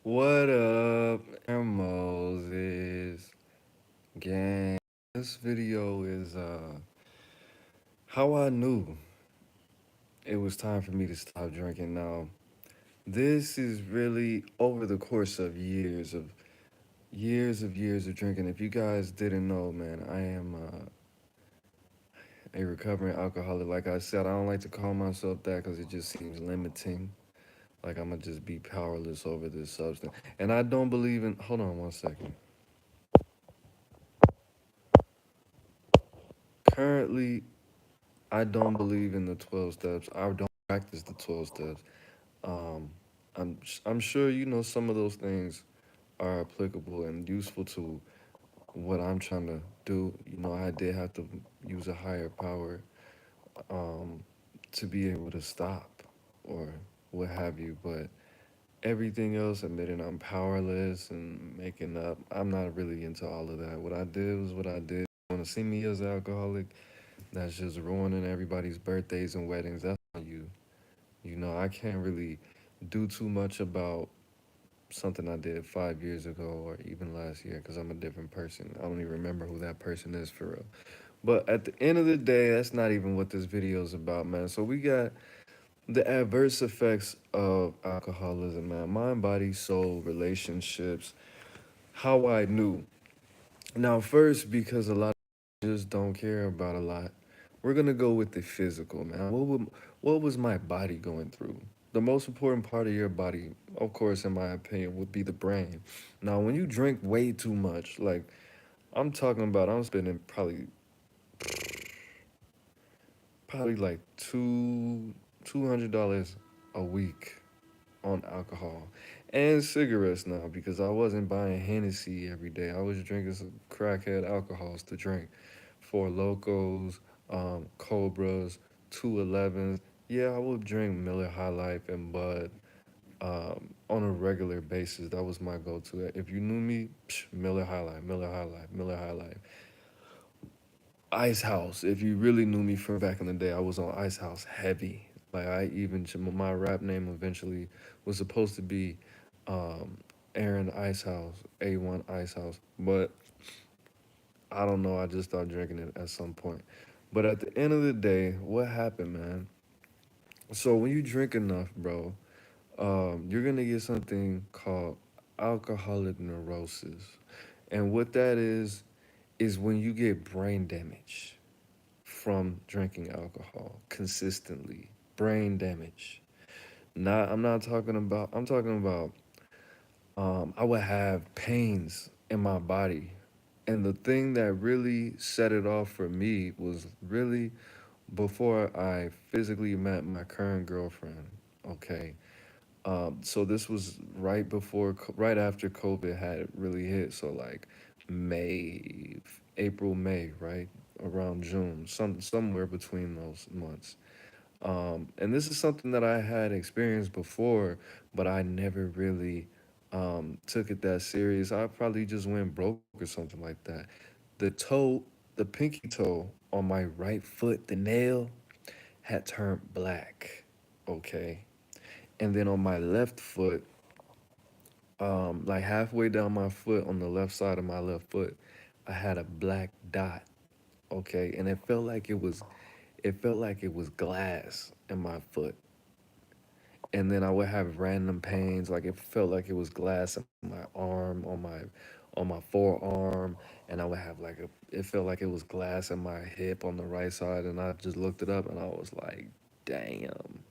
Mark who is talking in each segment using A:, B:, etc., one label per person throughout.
A: What up, Aaron Moses gang? This video is how I knew it was time for me to stop drinking. Now, this is really over the course of years of drinking. If you guys didn't know, man, I am a recovering alcoholic. Like I said, I don't like to call myself that because it just seems limiting. Like I'm gonna just be powerless over this substance. And I don't believe in. Hold on one second. Currently, I don't believe in the 12 steps. I don't practice the 12 steps. Um, I'm sure you know some of those things are applicable and useful to what I'm trying to do. You know, I did have to use a higher power um, to be able to stop or what have you. But everything else, admitting I'm powerless and making up, I'm not really into all of that. What I did was what I did. Want to see me as an alcoholic? That's just ruining everybody's birthdays and weddings. That's on you. You know, I can't really do too much about something I did 5 years ago or even last year because I'm a different person. I don't even remember who that person is for real. But at the end of the day, that's not even what this video is about, man. So we got the adverse effects of alcoholism, man. Mind, body, soul, relationships. How I knew. Now, first, because a lot of just don't care about a lot, we're gonna go with the physical, man. What was my body going through? The most important part of your body, of course, in my opinion, would be the brain. Now, when you drink way too much, like I'm talking about, I'm spending probably like $200 a week on alcohol and cigarettes now because I wasn't buying Hennessy every day. I was drinking some crackhead alcohols to drink. Four Locos, Cobras, 211s. Yeah, I would drink Miller High Life and Bud on a regular basis. That was my go-to. If you knew me, Miller High Life, Miller High Life, Miller High Life. Ice House. If you really knew me from back in the day, I was on Ice House heavy. Like I even my rap name eventually was supposed to be um, Aaron Ice House, A1 Ice House, but I don't know. I just started drinking it at some point. But at the end of the day, what happened, man? So when you drink enough, bro, you're gonna get something called alcoholic neurosis, and what that is when you get brain damage from drinking alcohol consistently. Brain damage. I'm not talking about. I'm talking about. I would have pains in my body, and the thing that really set it off for me was really before I physically met my current girlfriend. Okay. So this was right after COVID had really hit. So like May, April, May, right around June, somewhere between those months. And this is something that I had experienced before, but I never really took it that serious. I probably just went broke or something like that. The toe, the pinky toe on my right foot, the nail had turned black. Okay. And then on my left foot, like halfway down my foot on the left side of my left foot, I had a black dot. Okay. And it felt like it was glass in my foot. And then I would have random pains, like it felt like it was glass in my arm, on my forearm, and I would have like it felt like it was glass in my hip on the right side, and I just looked it up, and I was like, damn,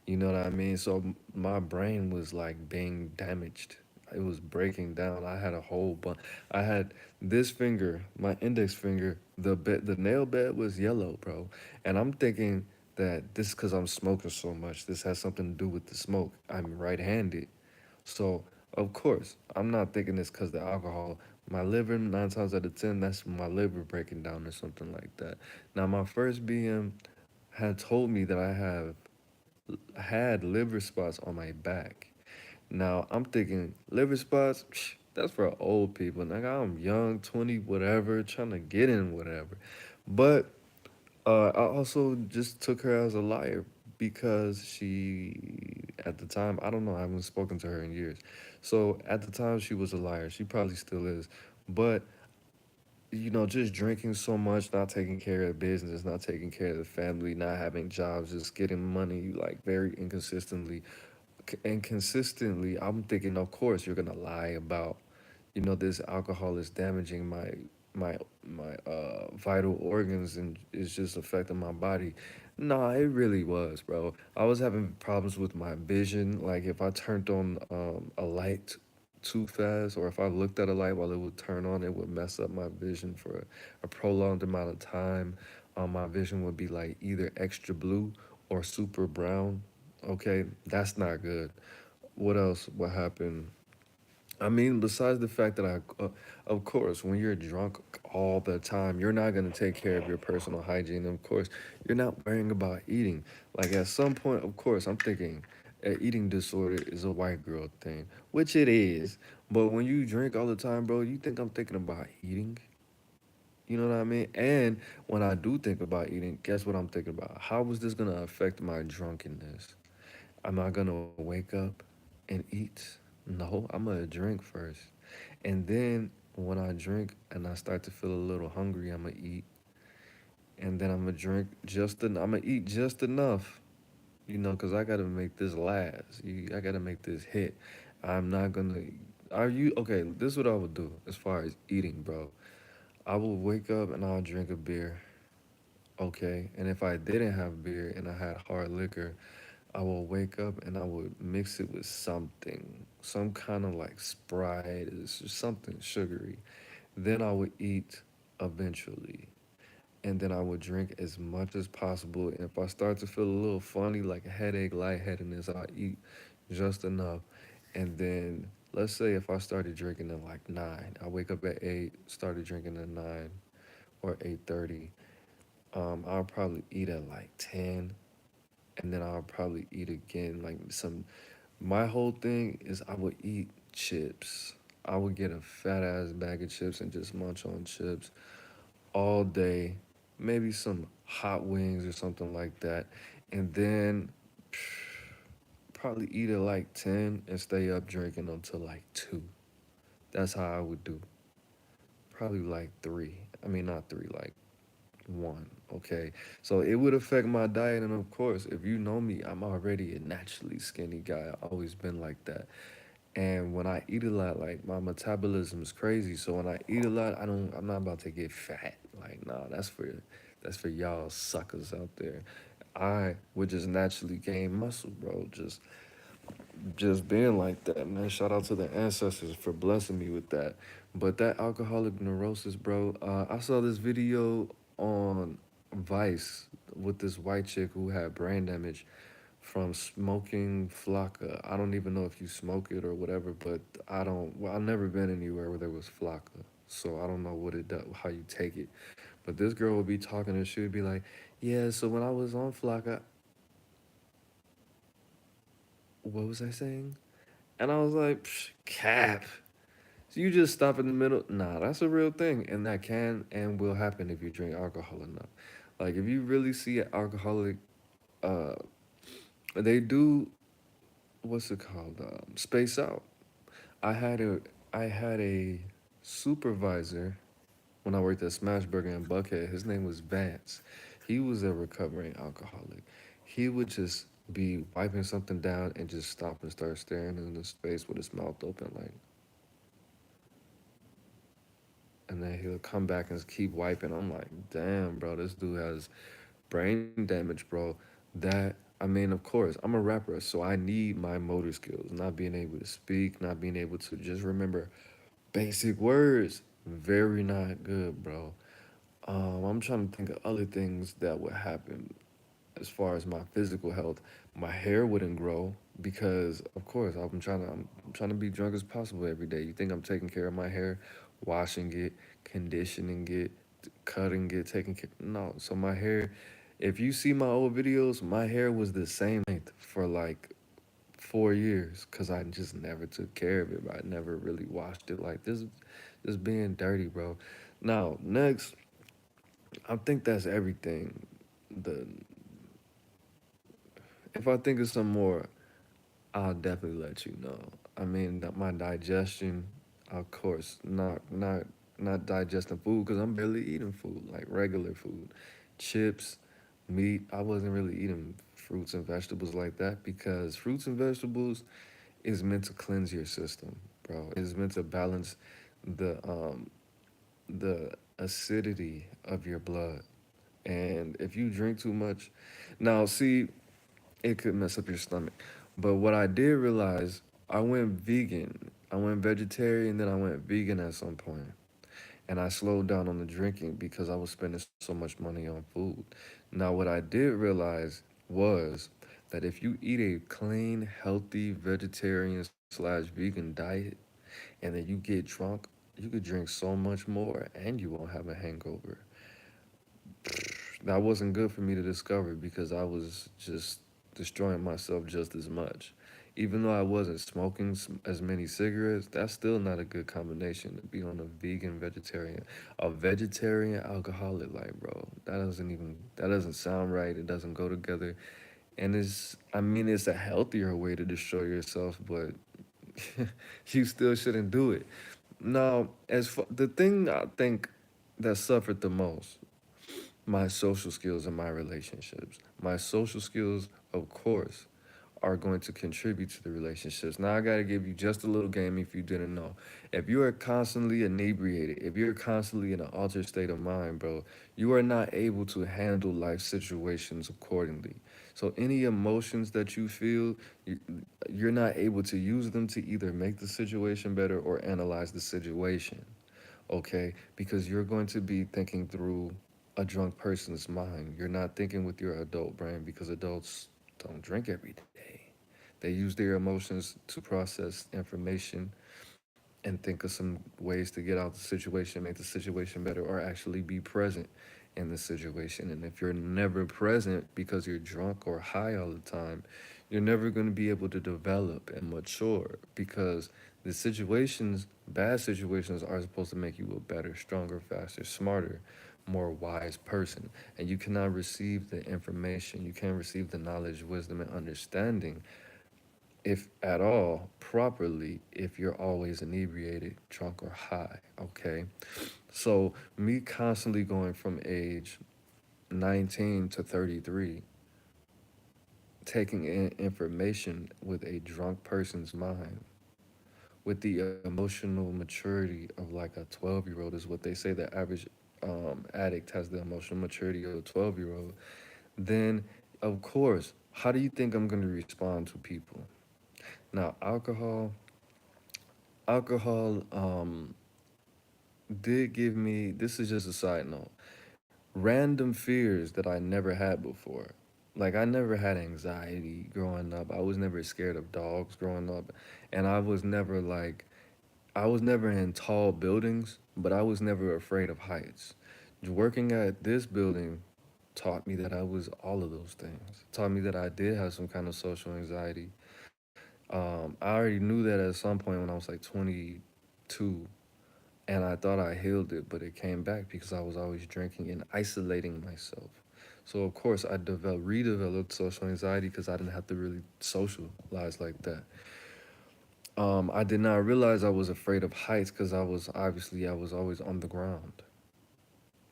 A: you know what I mean? So my brain was like being damaged. It was breaking down. I had a whole bunch. I had this finger, my index finger. The nail bed was yellow, bro. And I'm thinking that this because I'm smoking so much. This has something to do with the smoke. I'm right-handed, so of course I'm not thinking this because the alcohol. My liver, 9 times out of 10, that's my liver breaking down or something like that. Now my first BM had told me that I had liver spots on my back. Now I'm thinking liver spots, that's for old people. Like I'm young, 20, whatever, trying to get in whatever. But I also just took her as a liar because she at the time. I don't know. I haven't spoken to her in years. So at the time, she was a liar. She probably still is. But just drinking so much, not taking care of business, not taking care of the family, not having jobs, just getting money like very inconsistently. And consistently, I'm thinking, of course, you're gonna lie about, this alcohol is damaging my vital organs and it's just affecting my body. Nah, it really was, bro. I was having problems with my vision. Like if I turned on a light too fast, or if I looked at a light while it would turn on, it would mess up my vision for a prolonged amount of time. My vision would be like either extra blue or super brown. Okay, that's not good. What else? What happened? I mean, besides the fact that of course, when you're drunk all the time, you're not going to take care of your personal hygiene. Of course, you're not worrying about eating. Like at some point, of course, I'm thinking eating disorder is a white girl thing, which it is. But when you drink all the time, bro, you think I'm thinking about eating? You know what I mean? And when I do think about eating, guess what I'm thinking about? How is this going to affect my drunkenness? Am I gonna wake up and eat? No, I'm gonna drink first. And then when I drink and I start to feel a little hungry, I'm gonna eat. And then I'm gonna I'm gonna eat just enough, because I gotta make this last. I gotta make this hit. I'm not gonna. Okay? This is what I would do as far as eating, bro. I will wake up and I'll drink a beer, okay? And if I didn't have beer and I had hard liquor, I will wake up and I would mix it with something, some kind of like Sprite, it's just something sugary. Then I would eat eventually. And then I would drink as much as possible. And if I start to feel a little funny, like a headache, lightheadedness, I'll eat just enough. And then let's say if I started drinking at like 9, I wake up at 8, started drinking at 9 or 8:30. I'll probably eat at like 10, and then I'll probably eat again. Like some, my whole thing is I would eat chips. I would get a fat ass bag of chips and just munch on chips all day. Maybe some hot wings or something like that, and then probably eat at like 10 and stay up drinking until like 2. That's how I would do. Probably like 3. I mean, not 3, like 1. Okay, so it would affect my diet, and of course, if you know me, I'm already a naturally skinny guy. I've always been like that. And when I eat a lot, like my metabolism is crazy. So when I eat a lot, I'm not about to get fat. Like, nah, that's for y'all suckers out there. I would just naturally gain muscle, bro. Just being like that, man. Shout out to the ancestors for blessing me with that. But that alcoholic neurosis, bro. I saw this video on Vice with this white chick who had brain damage from smoking flocka. I don't even know if you smoke it or whatever, but I don't. Well, I've never been anywhere where there was flocka, so I don't know what it does, how you take it. But this girl would be talking and she would be like, "Yeah, so when I was on flocka, what was I saying?" And I was like, "Psh, cap." So you just stop in the middle. Nah, that's a real thing, and that can and will happen if you drink alcohol enough. Like if you really see an alcoholic, uh, they do what's it called? Space out. I had a I had a supervisor when I worked at Smashburger in Buckhead. His name was Vance. He was a recovering alcoholic. He would just be wiping something down and just stop and start staring into space with his mouth open, like, and then he'll come back and keep wiping. I'm like, damn, bro, this dude has brain damage, bro. That I mean, of course, I'm a rapper, so I need my motor skills, not being able to speak, not being able to just remember basic words. Very not good, bro. I'm trying to think of other things that would happen as far as my physical health. My hair wouldn't grow because, of course, I'm trying to be drunk as possible every day. You think I'm taking care of my hair, washing it, conditioning it, cutting it, taking care? No. So my hair, if you see my old videos, my hair was the same length for like 4 years because I just never took care of it. I never really washed it. Like this, just being dirty, bro. Now, next, I think that's everything. The If I think of some more, I'll definitely let you know. I mean, my digestion, of course, not digesting food because I'm barely eating food, like regular food, chips, meat. I wasn't really eating fruits and vegetables like that because fruits and vegetables is meant to cleanse your system, bro. It's meant to balance the the acidity of your blood. And if you drink too much, now see, it could mess up your stomach. But what I did realize, I went vegan. I went vegetarian, then I went vegan at some point. And I slowed down on the drinking because I was spending so much money on food. Now, what I did realize was that if you eat a clean, healthy vegetarian slash vegan diet and then you get drunk, you could drink so much more and you won't have a hangover. That wasn't good for me to discover because I was just destroying myself just as much. Even though I wasn't smoking as many cigarettes, that's still not a good combination to be on a vegan vegetarian. A vegetarian alcoholic, like, bro, that doesn't sound right. It doesn't go together. And I mean, it's a healthier way to destroy yourself, but you still shouldn't do it. Now, the thing I think that suffered the most, my social skills and my relationships. My social skills, of course, are going to contribute to the relationships. Now, I got to give you just a little game if you didn't know. If you are constantly inebriated, if you're constantly in an altered state of mind, bro, you are not able to handle life situations accordingly. So, any emotions that you feel, you're not able to use them to either make the situation better or analyze the situation, okay? Because you're going to be thinking through a drunk person's mind. You're not thinking with your adult brain because adults don't drink every day. They use their emotions to process information and think of some ways to get out the situation, make the situation better, or actually be present in the situation. And if you're never present because you're drunk or high all the time, you're never going to be able to develop and mature because the situations, bad situations, are supposed to make you a better, stronger, faster, smarter, more wise person. And you cannot receive the information, you can't receive the knowledge, wisdom, and understanding, if at all, properly, if you're always inebriated, drunk, or high. Okay. So, me constantly going from age 19 to 33, taking in information with a drunk person's mind, with the emotional maturity of like a 12-year-old, is what they say the average addict has the emotional maturity of a 12-year-old, then of course, how do you think I'm going to respond to people? Now, alcohol did give me, this is just a side note, random fears that I never had before. Like, I never had anxiety growing up. I was never scared of dogs growing up. And I was never in tall buildings, but I was never afraid of heights. Working at this building taught me that I was all of those things. Taught me that I did have some kind of social anxiety. I already knew that at some point when I was like 22, and I thought I healed it, but it came back because I was always drinking and isolating myself. So of course I redeveloped social anxiety because I didn't have to really socialize like that. I did not realize I was afraid of heights because I was always on the ground,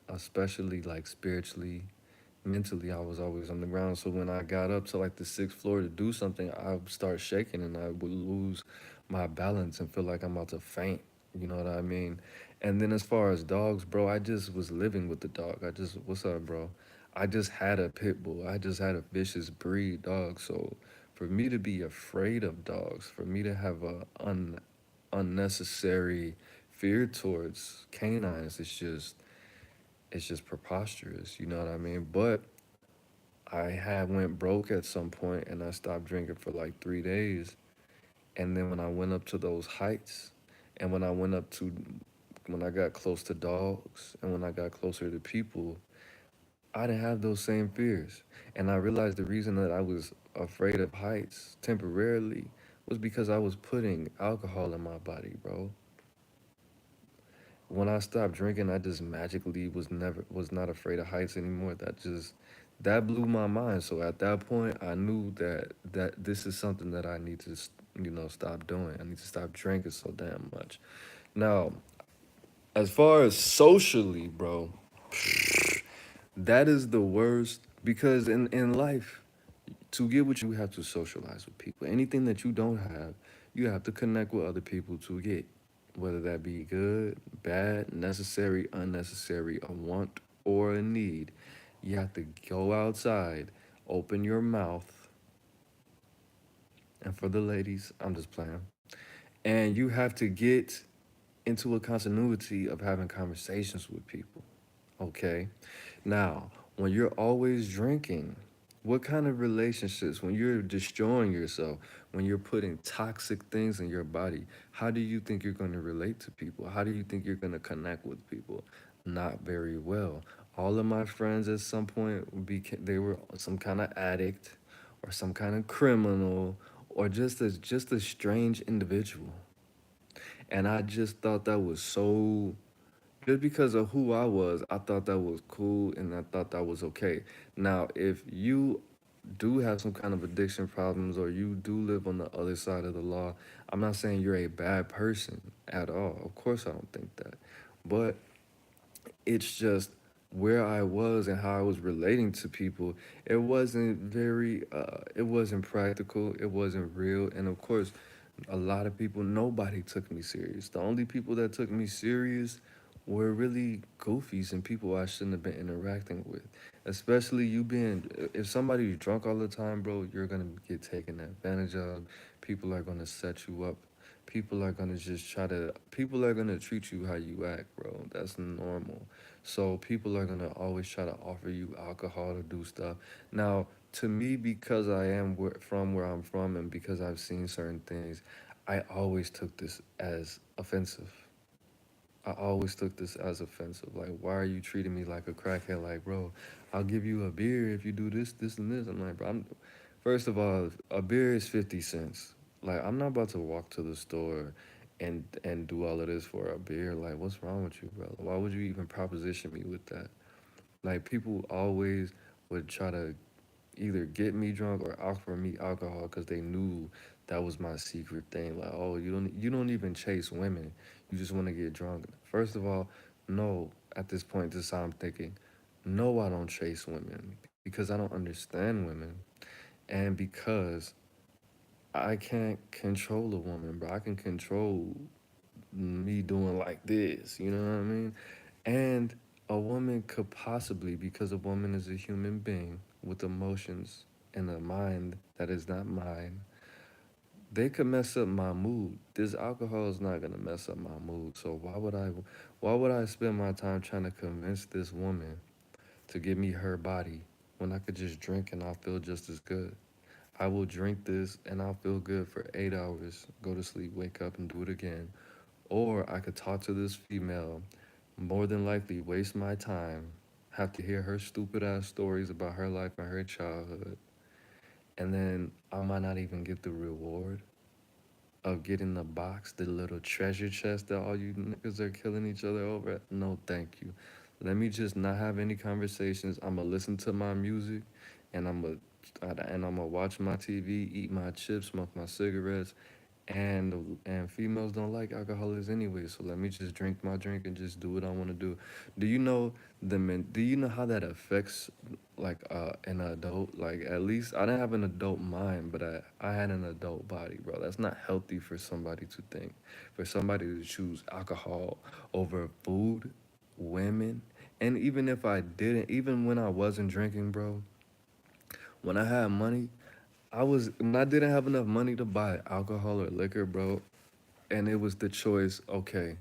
A: especially like spiritually, mentally. I was always on the ground. So when I got up to like the sixth floor to do something, I would start shaking and I would lose my balance and feel like I'm about to faint. You know what I mean? And then as far as dogs, bro, I just was living with the dog. What's up, bro? I just had a pit bull. I just had a vicious breed dog. So for me to be afraid of dogs, for me to have a unnecessary fear towards canines, it's just preposterous. You know what I mean? But I had went broke at some point and I stopped drinking for like 3 days. And then when I went up to those heights, and when I got close to dogs, and when I got closer to people, I didn't have those same fears. And I realized the reason that I was afraid of heights temporarily was because I was putting alcohol in my body, bro. When I stopped drinking, I just magically was not afraid of heights anymore. That blew my mind. So at that point, I knew that this is something that I need to, stop doing. I need to stop drinking so damn much. Now, as far as socially, bro, that is the worst because in life, to get what you have to socialize with people. Anything that you don't have, you have to connect with other people to get, whether that be good, bad, necessary, unnecessary, a want or a need. You have to go outside, open your mouth, and for the ladies, I'm just playing. And you have to get into a continuity of having conversations with people. Okay? Now, when you're always drinking, what kind of relationships, when you're destroying yourself, when you're putting toxic things in your body, how do you think you're going to relate to people? How do you think you're going to connect with people? Not very well. All of my friends at some point they were some kind of addict or some kind of criminal or just a strange individual. And I just thought that was so just because of who I was, I thought that was cool and I thought that was okay. Now, if you do have some kind of addiction problems or you do live on the other side of the law, I'm not saying you're a bad person at all. Of course, I don't think that. But it's just where I was and how I was relating to people. It wasn't practical, it wasn't real. And of course, a lot of people, nobody took me serious. The only people that took me serious were really goofies and people I shouldn't have been interacting with. Especially you being, if somebody's drunk all the time, bro, you're gonna get taken advantage of. People are gonna set you up. People are gonna treat you how you act, bro. That's normal. So people are gonna always try to offer you alcohol to do stuff. Now, to me, because I am from where I'm from and because I've seen certain things, I always took this as offensive. I always took this as offensive. Like, why are you treating me like a crackhead? Like, bro, I'll give you a beer if you do this, this, and this. I'm like, bro, first of all, a beer is 50 cents. Like, I'm not about to walk to the store and do all of this for a beer. Like, what's wrong with you, bro? Why would you even proposition me with that? Like, people always would try to either get me drunk or offer me alcohol because they knew that was my secret thing. Like, oh, you don't even chase women. You just want to get drunk. First of all, no. At this point, this is how I'm thinking. No, I don't chase women because I don't understand women, and because I can't control a woman, bro. I can control me doing like this. You know what I mean? And a woman could possibly, because a woman is a human being with emotions and a mind that is not mine, they could mess up my mood. This alcohol is not gonna mess up my mood. So why would I spend my time trying to convince this woman to give me her body when I could just drink and I'll feel just as good? I will drink this and I'll feel good for 8 hours, go to sleep, wake up and do it again. Or I could talk to this female, more than likely waste my time, have to hear her stupid ass stories about her life and her childhood, and then I might not even get the reward of getting the box, the little treasure chest that all you niggas are killing each other over. No, thank you. Let me just not have any conversations. I'ma listen to my music, and I'ma watch my TV, eat my chips, smoke my cigarettes, and females don't like alcoholics anyway. So let me just drink my drink and just do what I want to do. Do you know Do you know how that affects like an adult? Like at least I didn't have an adult mind, but I had an adult body, bro. That's not healthy for somebody to think. For somebody to choose alcohol over food, women, and even if I didn't, even when I wasn't drinking, bro. When I had money, when I didn't have enough money to buy alcohol or liquor, bro, and it was the choice, okay,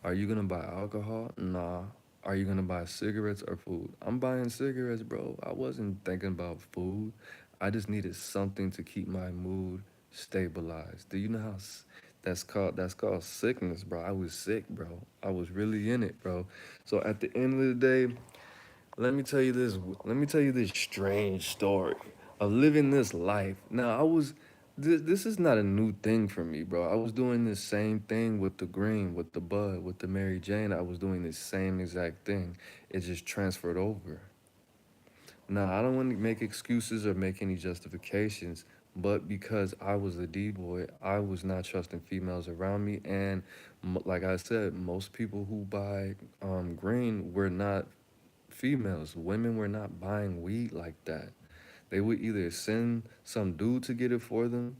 A: are you gonna buy alcohol? Nah. Are you gonna buy cigarettes or food? I'm buying cigarettes, bro. I wasn't thinking about food. I just needed something to keep my mood stabilized. Do you know how that's called sickness, bro? I was sick, bro. I was really in it, bro. So at the end of the day, let me tell you this. Let me tell you this strange story of living this life. Now, This is not a new thing for me, bro. I was doing this same thing with the green, with the bud, with the Mary Jane. I was doing the same exact thing. It just transferred over. Now, I don't want to make excuses or make any justifications, but because I was a D boy, I was not trusting females around me. And like I said, most people who buy green were not females. Women were not buying weed like that. They would either send some dude to get it for them,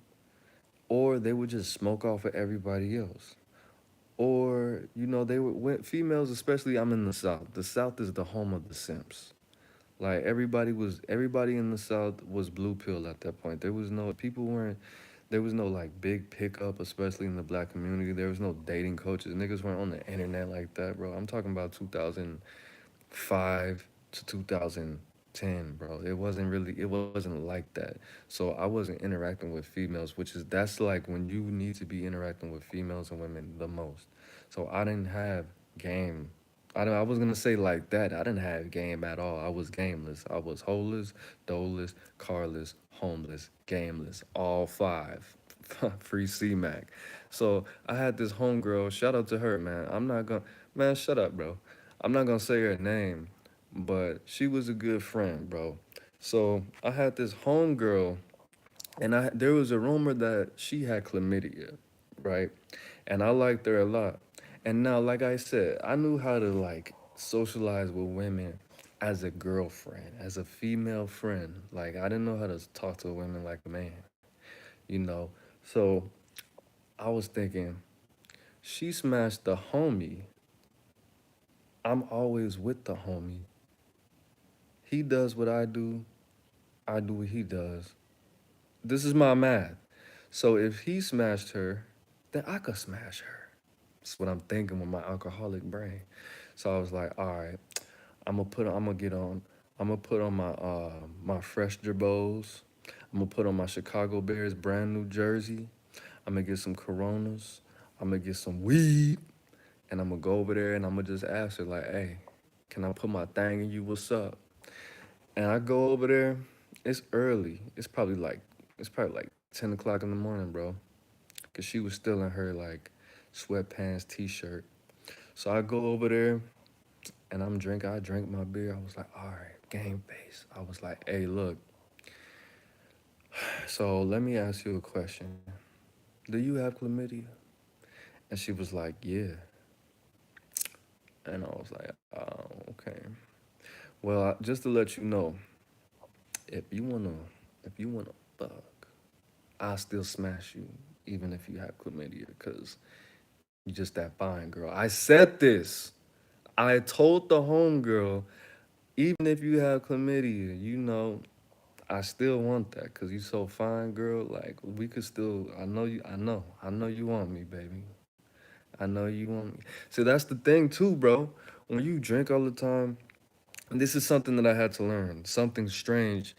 A: or they would just smoke off of everybody else. Or, they would, females, especially, I'm in the South. The South is the home of the simps. Like everybody in the South was blue pill at that point. There was no like big pickup, especially in the black community. There was no dating coaches. Niggas weren't on the internet like that, bro. I'm talking about 2005 to 2010, bro. It wasn't like that. So I wasn't interacting with females, that's like when you need to be interacting with females and women the most. So I didn't have game. I was gonna say like that. I didn't have game at all. I was gameless. I was holeless, doleless, carless, homeless, gameless. All five. Free C Mac. So I had this homegirl. Shout out to her, man. I'm not gonna Man, shut up, bro. I'm not gonna say her name, but she was a good friend, bro. So I had this homegirl, and there was a rumor that she had chlamydia, right? And I liked her a lot. And now, like I said, I knew how to like socialize with women as a girlfriend, as a female friend. Like I didn't know how to talk to women like a man, you know. So I was thinking, she smashed the homie. I'm always with the homie. He does what I do what he does. This is my math. So if he smashed her, then I could smash her. That's what I'm thinking with my alcoholic brain. So I was like, all right, I'm gonna get on, I'm gonna put on my fresh Jabos. I'm gonna put on my Chicago Bears brand new jersey. I'm gonna get some Coronas. I'm gonna get some weed, and I'm gonna go over there and I'm gonna just ask her like, hey, can I put my thing in you? What's up? And I go over there. It's early. It's probably like 10 o'clock in the morning, bro. Cause she was still in her like sweatpants, t-shirt. So I go over there and I drink my beer. I was like, all right, game face. I was like, hey, look. So let me ask you a question. Do you have chlamydia? And she was like, yeah. And I was like, oh, okay. Well, just to let you know, if you wanna, if you wanna fuck, I'll still smash you, even if you have chlamydia, cause you just that fine, girl. I said this. I told the homegirl, even if you have chlamydia, I still want that, cause you so fine, girl. Like we could still. I know you want me, baby. I know you want me. So that's the thing too, bro. When you drink all the time, and this is something that I had to learn. Something strange,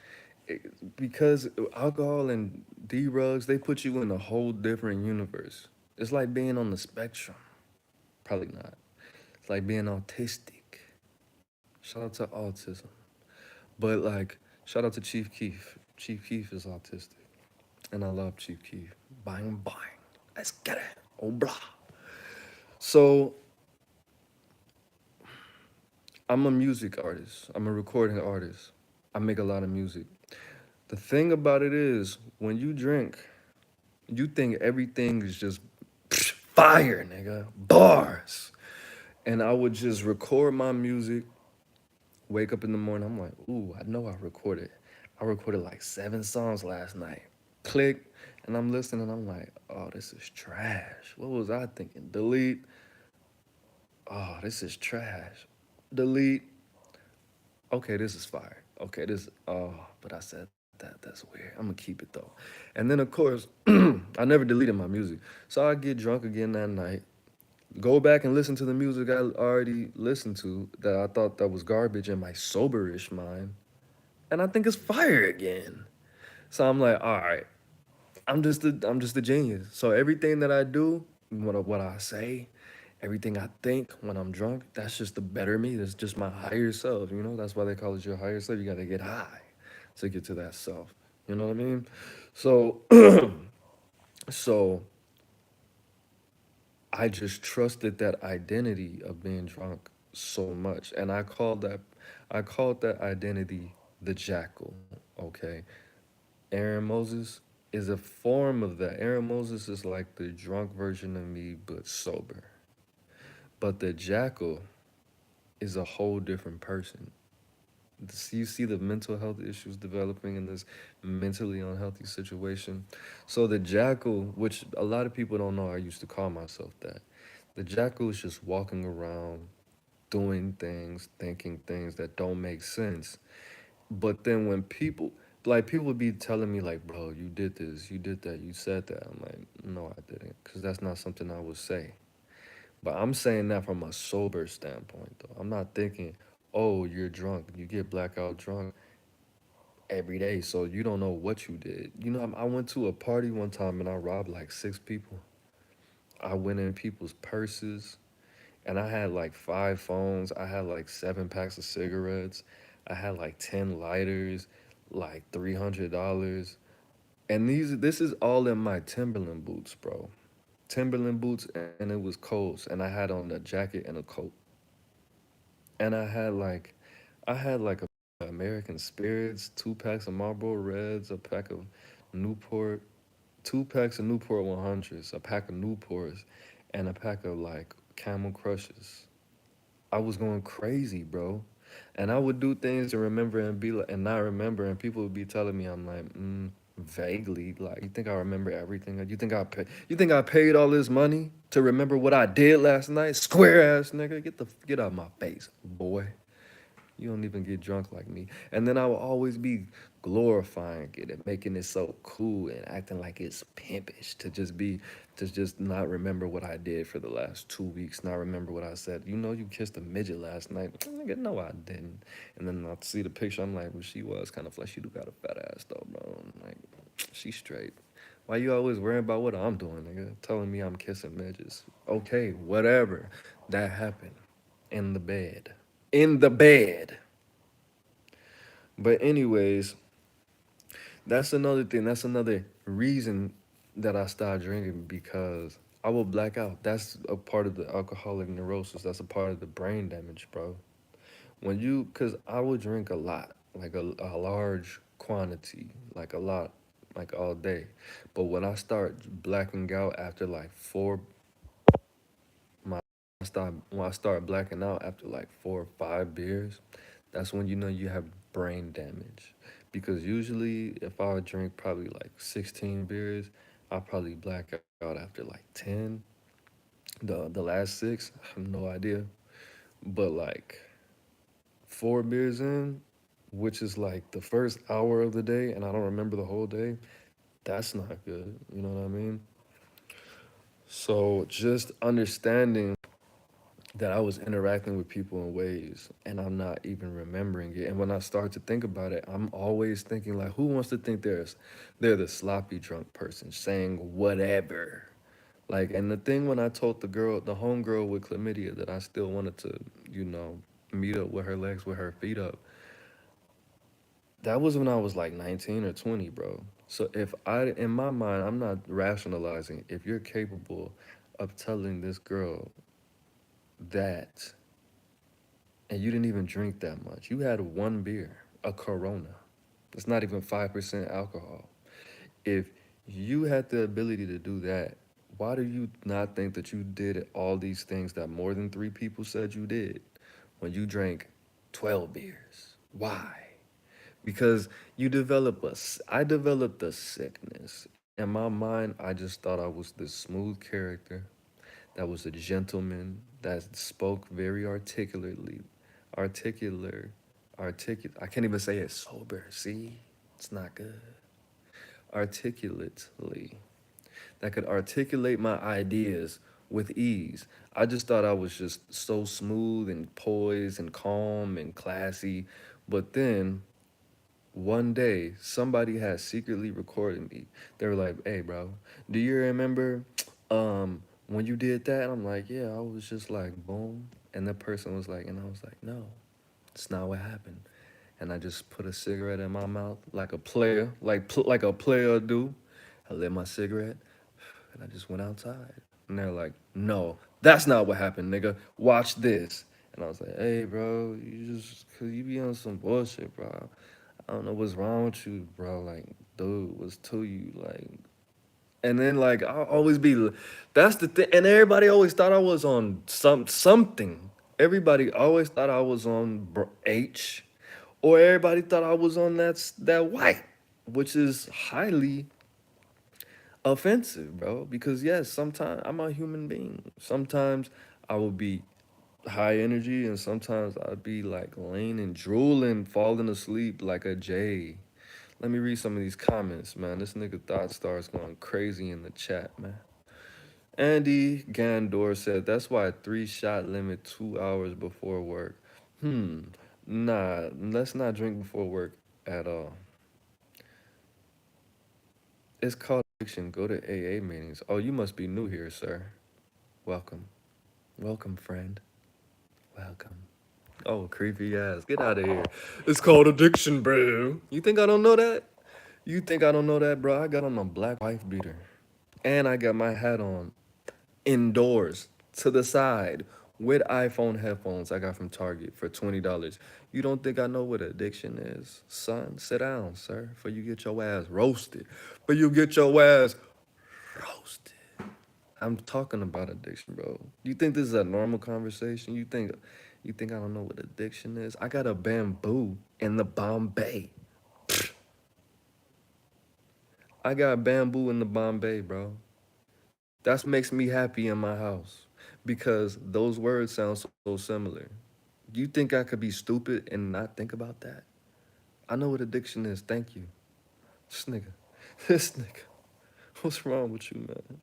A: because alcohol and D-rugs, they put you in a whole different universe. It's like being on the spectrum. Probably not. It's like being autistic. Shout out to autism. But like, shout out to Chief Keef. Chief Keef is autistic. And I love Chief Keef. Bang bang. Let's get it. Oh blah. So I'm a music artist. I'm a recording artist. I make a lot of music. The thing about it is, when you drink, you think everything is just fire, nigga. Bars. And I would just record my music, wake up in the morning, I'm like, ooh, I know I recorded. I recorded like 7 songs last night. Click, and I'm listening, I'm like, oh, this is trash. What was I thinking? Delete. Oh, this is trash. Delete. Okay, this is fire. Okay, but I said that. That's weird. I'm gonna keep it though. And then, of course, I never deleted my music. So I get drunk again that night, go back and listen to the music I already listened to that I thought that was garbage in my soberish mind, and I think it's fire again. So I'm like, all right, I'm just a genius. So everything that I do, what I say, everything I think when I'm drunk, that's just the better me. That's just my higher self. That's why they call it your higher self. You got to get high to get to that self. You know what I mean? So, so I just trusted that identity of being drunk so much, and I called that identity the jackal, okay? Aaron Moses is a form of that. Aaron Moses is like the drunk version of me, but sober. But the jackal is a whole different person. You see the mental health issues developing in this mentally unhealthy situation. So the jackal, which a lot of people don't know, I used to call myself that. The jackal is just walking around doing things, thinking things that don't make sense. But then when people, like, people would be telling me, like, bro, you did this, you did that, you said that. I'm like, no, I didn't, because that's not something I would say. But I'm saying that from a sober standpoint, though. I'm not thinking, oh, you're drunk, you get blackout drunk every day, so you don't know what you did. You know, I went to a party one time and I robbed like 6 people. I went in people's purses and I had like 5 phones. I had like 7 packs of cigarettes. I had like 10 lighters, like $300. And this is all in my Timberland boots, bro. Timberland boots, and it was cold. And I had on a jacket and a coat. And I had like a American Spirits, 2 packs of Marlboro Reds, a pack of Newport, 2 packs of Newport 100s, a pack of Newports, and a pack of like Camel Crushes. I was going crazy, bro. And I would do things to remember and be like, and not remember, and people would be telling me, I'm like, vaguely, like, you think I remember everything? You think I paid all this money to remember what I did last night? Square ass nigga, get out of my face, boy. You don't even get drunk like me. And then I will always be glorifying it and making it so cool and acting like it's pimpish to just not remember what I did for the last 2 weeks, not remember what I said. You know, you kissed a midget last night. Nigga, no, I didn't. And then I see the picture, I'm like, well, she was kind of like, she do got a fat ass though, bro. I'm like, she's straight. Why you always worrying about what I'm doing, nigga? Telling me I'm kissing midgets. Okay, whatever. That happened in the bed. In the bed. But anyways, that's another thing. That's another reason that I stopped drinking because I will black out. That's a part of the alcoholic neurosis. That's a part of the brain damage, bro. Cause I would drink a lot, like a large quantity, like a lot, like all day. But when I start blacking out after like my, when I start blacking out after like 4 or 5 beers, that's when you know you have brain damage. Because usually, if I would drink probably like 16 beers, I'll probably black out after like 10. The last six, I have no idea. But like 4 beers in, which is like the first hour of the day, and I don't remember the whole day, that's not good. You know what I mean? So just understanding that I was interacting with people in ways and I'm not even remembering it. And when I start to think about it, I'm always thinking like, who wants to think they're the sloppy drunk person saying whatever? Like, and the thing when I told the homegirl with chlamydia that I still wanted to, you know, meet up with her legs with her feet up, that was when I was like 19 or 20, bro. So in my mind, I'm not rationalizing. If you're capable of telling this girl that and you didn't even drink that much. You had 1 beer, a Corona. It's not even 5% alcohol. If you had the ability to do that, why do you not think that you did all these things that more than 3 people said you did when you drank 12 beers? Why? Because I developed a sickness. In my mind, I just thought I was this smooth character that was a gentleman that spoke very articulately, articular, articulate. I can't even say it sober. See, it's not good. Articulately, that could articulate my ideas with ease. I just thought I was just so smooth and poised and calm and classy. But then one day, somebody had secretly recorded me. They were like, "Hey, bro, do you remember when you did that?" And I'm like, "Yeah, I was just like, boom." And the person was like, and I was like, "No, it's not what happened." And I just put a cigarette in my mouth like a player, like a player do. I lit my cigarette, and I just went outside. And they're like, "No, that's not what happened, nigga. Watch this." And I was like, "Hey, bro, you just, cause you be on some bullshit, bro. I don't know what's wrong with you, bro. Like, dude, what's to you? Like, and then like I'll always be, that's the thing. And everybody always thought I was on something. Everybody always thought I was on H, or everybody thought I was on that white, which is highly offensive, bro. Because yes, sometimes I'm a human being. Sometimes I will be high energy, and sometimes I'd be like leaning, drooling, falling asleep like a J. Let me read some of these comments, man. This nigga Thought Star's going crazy in the chat, man. Andy Gandor said that's why a 3 shot limit 2 hours before work. Hmm. Nah, let's not drink before work at all. It's called addiction. Go to AA meetings. Oh, you must be new here, sir. Welcome. Welcome, friend. Welcome. Oh, creepy ass. Get out of here. It's called addiction, bro. You think I don't know that? You think I don't know that, bro? I got on a black wife beater. And I got my hat on indoors to the side with iPhone headphones I got from Target for $20. You don't think I know what addiction is? Son, sit down, sir, for you get your ass roasted. For you get your ass roasted. I'm talking about addiction, bro. You think this is a normal conversation? You think I don't know what addiction is? I got a bamboo in the Bombay. I got bamboo in the Bombay, bro. That makes me happy in my house because those words sound so similar. You think I could be stupid and not think about that? I know what addiction is. Thank you. This nigga. This nigga. What's wrong with you, man?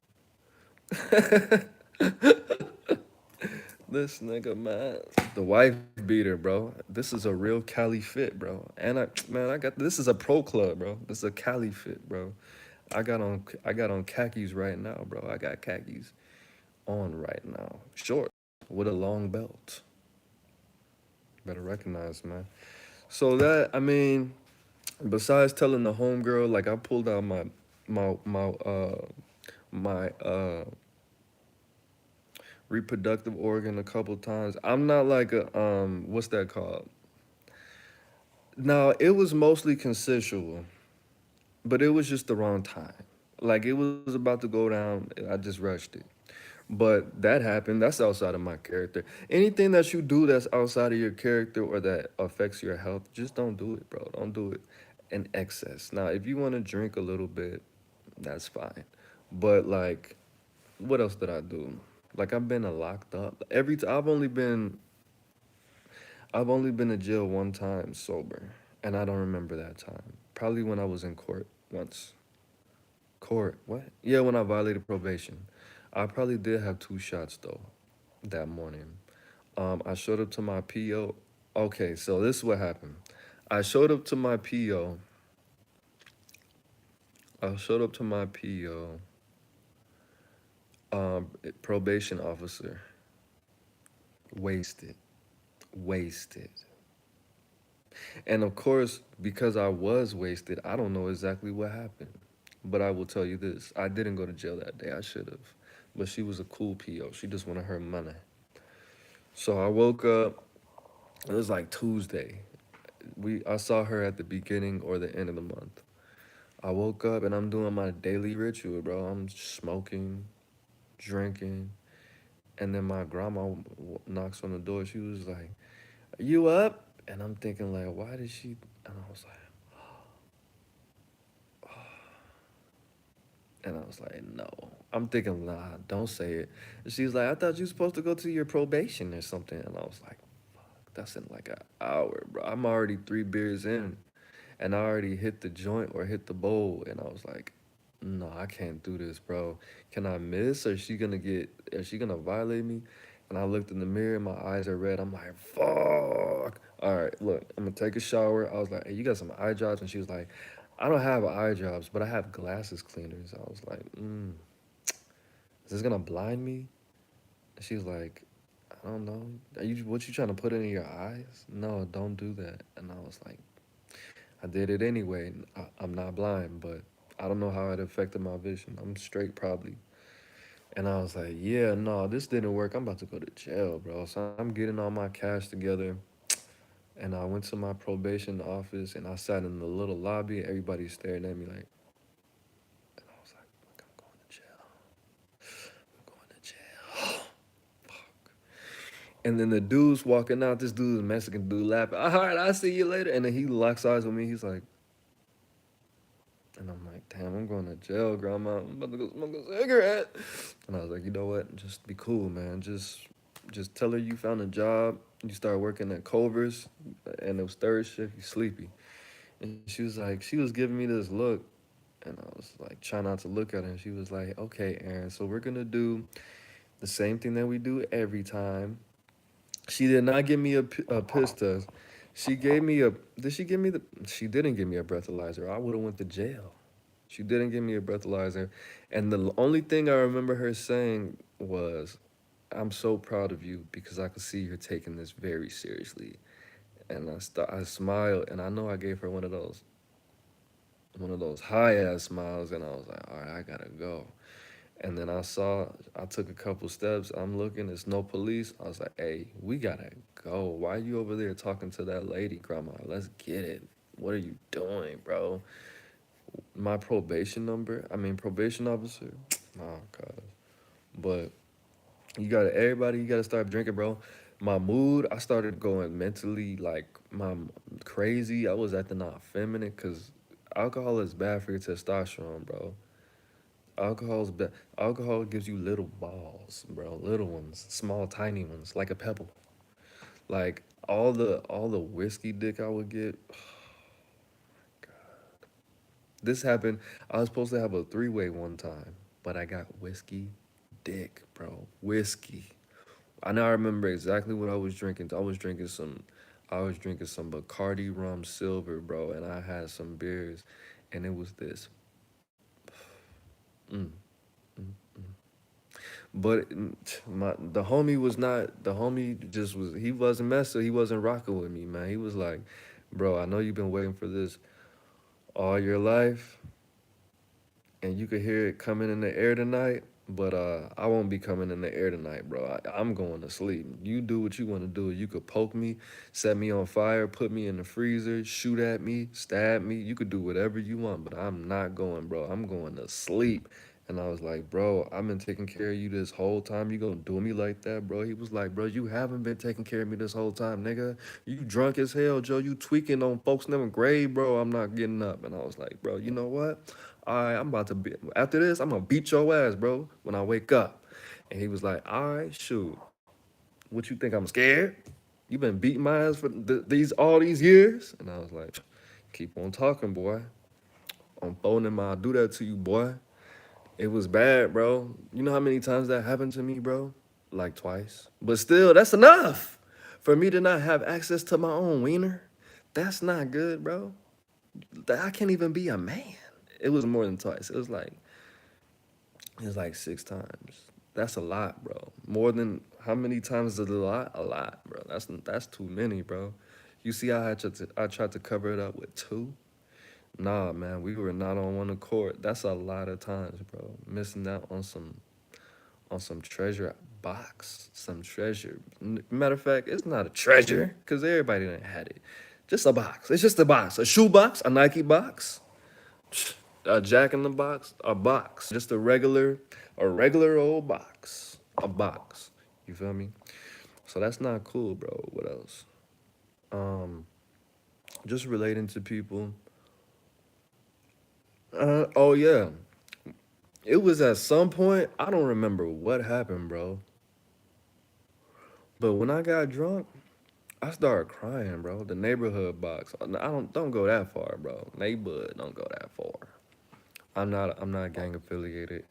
A: This nigga, man. The wife beater, bro. This is a real Cali fit, bro. And I got this is a pro club, bro. This is a Cali fit, bro. I got on khakis right now, bro. I got khakis on right now. Short with a long belt. Better recognize, man. So that I mean, besides telling the homegirl, like I pulled out my reproductive organ a couple times. I'm not like a what's that called? No, it was mostly consensual, but it was just the wrong time. Like it was about to go down, I just rushed it. But that happened. That's outside of my character. Anything that you do that's outside of your character or that affects your health, just don't do it, bro. Don't do it in excess. Now, if you want to drink a little bit, that's fine. But like, what else did I do? Like I've been locked up. I've only been to jail one time sober, and I don't remember that time. Probably when I was in court once. Court, what? Yeah, when I violated probation. I probably did have 2 shots though that morning. I showed up to my PO. Okay, so this is what happened. I showed up to my PO. I showed up to my PO, probation officer, wasted, wasted. And of course, because I was wasted, I don't know exactly what happened. But I will tell you this: I didn't go to jail that day. I should have. But she was a cool PO. She just wanted her money. So I woke up. It was like Tuesday. I saw her at the beginning or the end of the month. I woke up and I'm doing my daily ritual, bro. I'm smoking, drinking, and then my grandma knocks on the door. She was like, "Are you up?" And I'm thinking like, why did she? And I was like, no. I'm thinking, nah, don't say it. And she's like, I thought you were supposed to go to your probation or something. And I was like, fuck, that's in like an hour, bro. I'm already 3 beers in, and I already hit the joint or hit the bowl, and I was like, no, I can't do this, bro. Can I miss? Or is she gonna violate me? And I looked in the mirror, my eyes are red. I'm like, fuck. All right, look, I'm gonna take a shower. I was like, hey, you got some eye drops? And she was like, I don't have eye drops, but I have glasses cleaners. I was like, is this gonna blind me? And she's like, I don't know. What you trying to put it in your eyes? No, don't do that. And I was like, I did it anyway. I'm not blind, but I don't know how it affected my vision. I'm straight probably. And I was like, yeah, no, this didn't work. I'm about to go to jail, bro. So I'm getting all my cash together. And I went to my probation office and I sat in the little lobby. Everybody staring at me like, and I was like, I'm going to jail. I'm going to jail. Fuck. And then the dude's walking out. This dude's a Mexican dude laughing. All right, I'll see you later. And then he locks eyes with me. He's like, and I'm like, damn, I'm going to jail, grandma. I'm about to go smoke a cigarette. And I was like, you know what? Just be cool, man. Just tell her you found a job. You start working at Culver's, and it was third shift. You sleepy. And she was giving me this look, and I was like, trying not to look at her. And she was like, okay, Aaron, so we're gonna do the same thing that we do every time. She did not give me a piss test. She gave me a. Did she give me the? She didn't give me a breathalyzer. I would have went to jail. She didn't give me a breathalyzer, and the only thing I remember her saying was, "I'm so proud of you because I could see you're taking this very seriously." And I smiled, and I know I gave her one of those high ass smiles, and I was like, "All right, I gotta go." And then I took a couple steps. I'm looking, there's no police. I was like, "Hey, we gotta go. Why are you over there talking to that lady, grandma? Let's get it. What are you doing, bro?" My probation officer. Oh god. But you gotta start drinking, bro. My mood, I started going mentally like crazy. I was acting not feminine because alcohol is bad for your testosterone, bro. Alcohol's bad. Alcohol gives you little balls, bro. Little ones, small, tiny ones, like a pebble. Like all the whiskey dick I would get. This happened. I was supposed to have a three-way one time, but I got whiskey dick, bro. Whiskey. I know I remember exactly what I was drinking. I was drinking some Bacardi rum silver, bro, and I had some beers, and it was this. Mm, mm, mm. But the homie was not. The homie just was. He wasn't messing. He wasn't rocking with me, man. He was like, "Bro, I know you've been waiting for this all your life, and you could hear it coming in the air tonight. But I won't be coming in the air tonight, bro. I'm going to sleep. You do what you want to do. You could poke me, set me on fire, put me in the freezer, shoot at me, stab me. You could do whatever you want, but I'm not going, bro. I'm going to sleep." And I was like, "Bro, I've been taking care of you this whole time. You gonna do me like that, bro?" He was like, "Bro, you haven't been taking care of me this whole time, nigga. You drunk as hell, Joe. You tweaking on folks in them grave, bro. I'm not getting up." And I was like, "Bro, you know what? All right, I'm about to be, after this, I'm gonna beat your ass, bro, when I wake up." And he was like, "All right, shoot. What you think I'm scared? You been beating my ass for these all these years?" And I was like, "Keep on talking, boy. On phone him, I'll do that to you, boy." It was bad, bro. You know how many times that happened to me, bro? Like twice. But still, that's enough for me to not have access to my own wiener. That's not good, bro. I can't even be a man. It was more than twice. It was like six times. That's a lot, bro. More than how many times is a lot? A lot, bro. That's too many, bro. You see how I tried to cover it up with two? Nah, man, we were not on one accord. That's a lot of times, bro. Missing out on some treasure box, some treasure. Matter of fact, it's not a treasure because everybody done had it. Just a box. It's just a box. A shoe box, a Nike box, a Jack in the Box, a box. Just a regular old box, a box. You feel me? So that's not cool, bro. What else? Um, just relating to people. Oh yeah. It was at some point. I don't remember what happened, bro. But when I got drunk, I started crying, bro. The neighborhood box. I don't go that far, bro. Neighborhood don't go that far. I'm not gang affiliated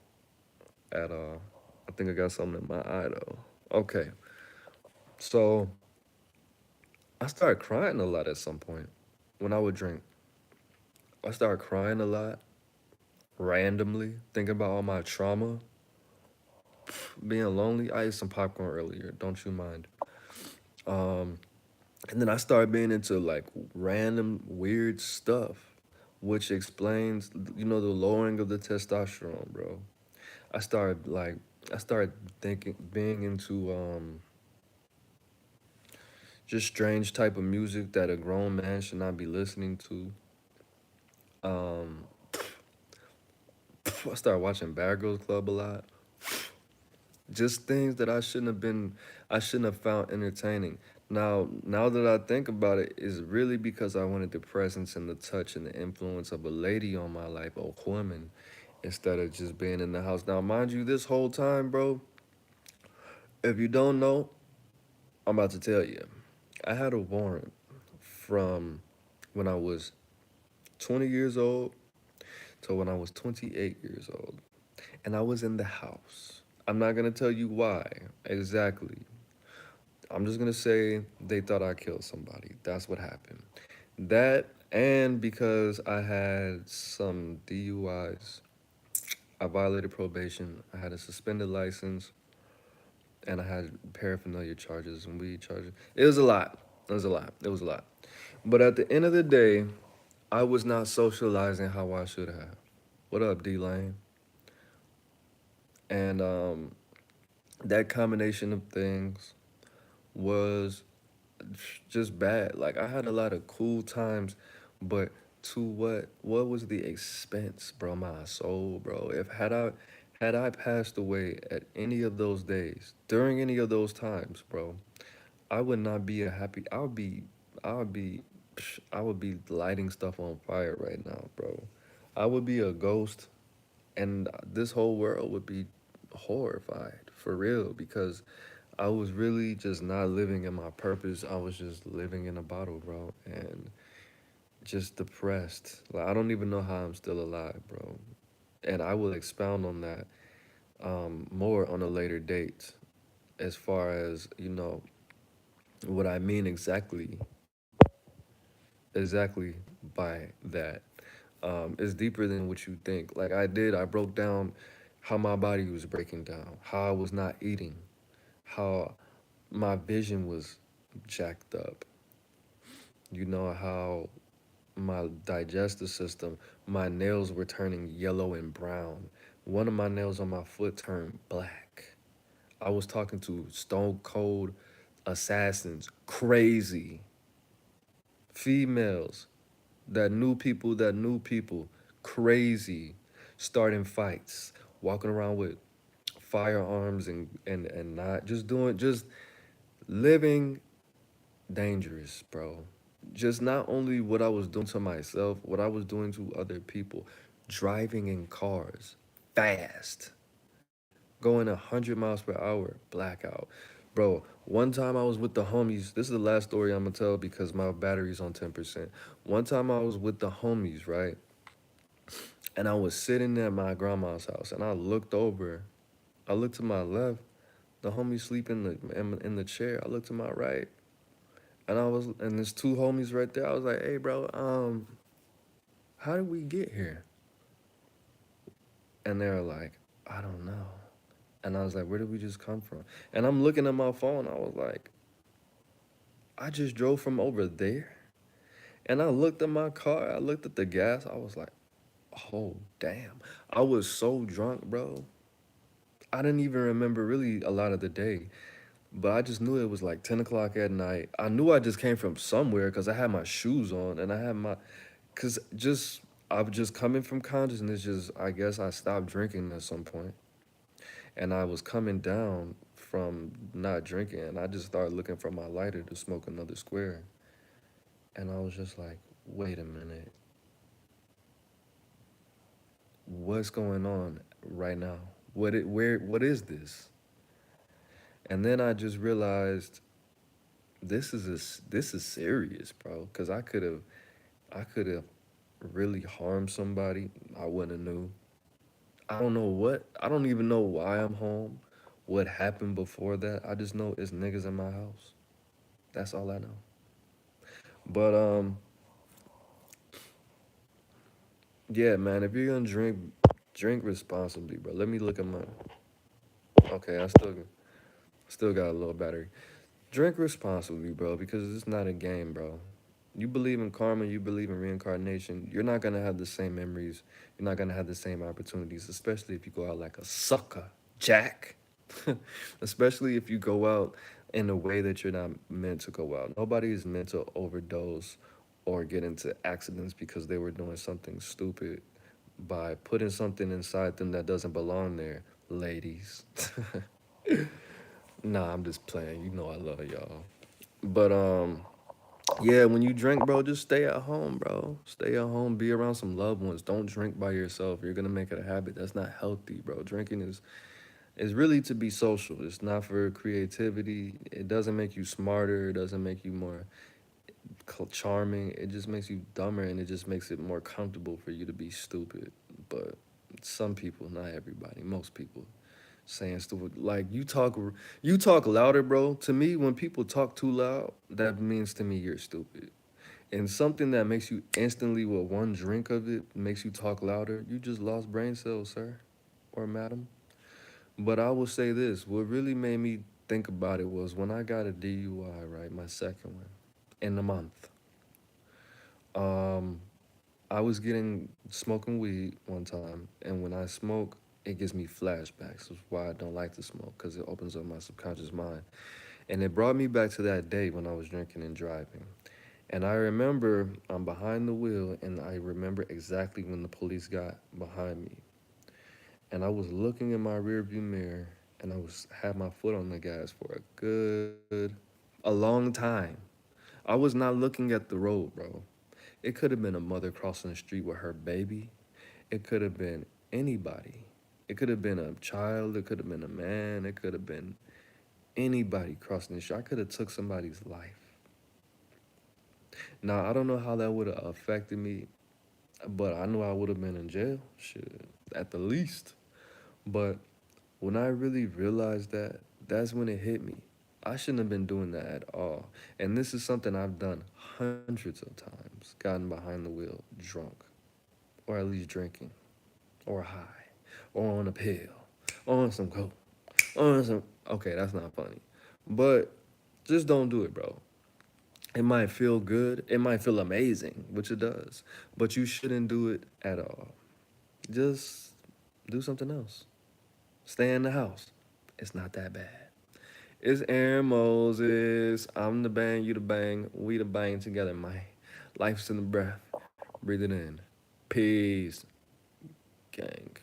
A: at all. I think I got something in my eye though. Okay. So I started crying a lot at some point when I would drink. I started crying a lot randomly, thinking about all my trauma, being lonely. I ate some popcorn earlier. Don't you mind? Um, and then I started being into like random weird stuff, which explains, the lowering of the testosterone, bro. I started thinking, being into just strange type of music that a grown man should not be listening to. Um, I started watching Bad Girls Club a lot. Just things that I shouldn't have found entertaining. Now that I think about it, is really because I wanted the presence and the touch and the influence of a lady on my life, a woman, instead of just being in the house. Now, mind you, this whole time, bro, if you don't know, I'm about to tell you. I had a warrant from when I was 20 years old to when I was 28 years old. And I was in the house. I'm not gonna tell you why exactly. I'm just gonna say they thought I killed somebody. That's what happened. That and because I had some DUIs, I violated probation. I had a suspended license, and I had paraphernalia charges and weed charges. It was a lot. It was a lot. It was a lot. But at the end of the day, I was not socializing how I should have. What up, D Lane? And that combination of things was just bad. Like I had a lot of cool times, but to what was the expense, bro? My soul, bro. If had I passed away at any of those days, during any of those times, bro, I would not be a happy. I would be I would be lighting stuff on fire right now, bro. I would be a ghost and this whole world would be horrified for real because I was really just not living in my purpose. I was just living in a bottle, bro, and just depressed. Like I don't even know how I'm still alive, bro. And I will expound on that more on a later date, as far as what I mean exactly by that. It's deeper than what you think. Like I broke down how my body was breaking down, how I was not eating, how my vision was jacked up. You know how my digestive system, my nails were turning yellow and brown. One of my nails on my foot turned black. I was talking to stone cold assassins, crazy females that knew people, crazy, starting fights, walking around with firearms and not just living dangerous, bro. Just not only what I was doing to myself, what I was doing to other people, driving in cars fast, going 100 miles per hour, blackout. Bro, one time I was with the homies. This is the last story I'm gonna tell because my battery's on 10%. One time I was with the homies, right? And I was sitting at my grandma's house and I looked over. I looked to my left, the homie sleeping in the chair. I looked to my right, and there's two homies right there. I was like, "Hey, bro, how did we get here?" And they were like, "I don't know." And I was like, "Where did we just come from?" And I'm looking at my phone. I was like, "I just drove from over there." And I looked at my car. I looked at the gas. I was like, "Oh, damn." I was so drunk, bro. I didn't even remember really a lot of the day. But I just knew it was like 10 o'clock at night. I knew I just came from somewhere because I had my shoes on and I had because I was just coming from consciousness. Just, I guess I stopped drinking at some point and I was coming down from not drinking and I just started looking for my lighter to smoke another square. And I was just like, wait a minute, what's going on right now? What is this? And then I just realized this is serious, bro. Cause I could have really harmed somebody. I wouldn't have knew. I don't know what. I don't even know why I'm home. What happened before that? I just know it's niggas in my house. That's all I know. But yeah, man. If you're gonna drink, drink responsibly, bro. Let me look at my. Okay, I still got a little battery. Drink responsibly, bro, because it's not a game, bro. You believe in karma, you believe in reincarnation, you're not gonna have the same memories, you're not gonna have the same opportunities, especially if you go out like a sucker, Jack. Especially if you go out in a way that you're not meant to go out. Nobody is meant to overdose or get into accidents because they were doing something stupid by putting something inside them that doesn't belong there, ladies. Nah, I'm just playing. You know I love y'all. But yeah, when you drink, bro, just stay at home, bro. Stay at home, be around some loved ones. Don't drink by yourself. You're gonna make it a habit. That's not healthy, bro. Drinking is really to be social. It's not for creativity. It doesn't make you smarter. It doesn't make you more charming. It just makes you dumber, and it just makes it more comfortable for you to be stupid. But some people, not everybody, most people, saying stupid. Like you talk louder, bro. To me, when people talk too loud, that means to me you're stupid. And something that makes you instantly, with one drink of it, makes you talk louder, you just lost brain cells, sir or madam. But I will say this: what really made me think about it was when I got a DUI, right, my second one, in a month. Um, I was getting smoking weed one time, and when I smoke, it gives me flashbacks. That's why I don't like to smoke, because it opens up my subconscious mind. And it brought me back to that day when I was drinking and driving. And I remember I'm behind the wheel, and I remember exactly when the police got behind me. And I was looking in my rearview mirror, and I was had my foot on the gas for a long time. I was not looking at the road, bro. It could have been a mother crossing the street with her baby. It could have been anybody. It could have been a child. It could have been a man. It could have been anybody crossing the street. I could have took somebody's life. Now I don't know how that would have affected me, but I know I would have been in jail, shit, at the least. But when I really realized that, that's when it hit me. I shouldn't have been doing that at all. And this is something I've done hundreds of times, gotten behind the wheel drunk, or at least drinking, or high, or on a pill, or on some coke, or on some. Okay, that's not funny. But just don't do it, bro. It might feel good, it might feel amazing, which it does, but you shouldn't do it at all. Just do something else. Stay in the house. It's not that bad. It's Aaron Moses. I'm the bang, you the bang. We the bang together, man. Life's in the breath. Breathe it in. Peace, gang.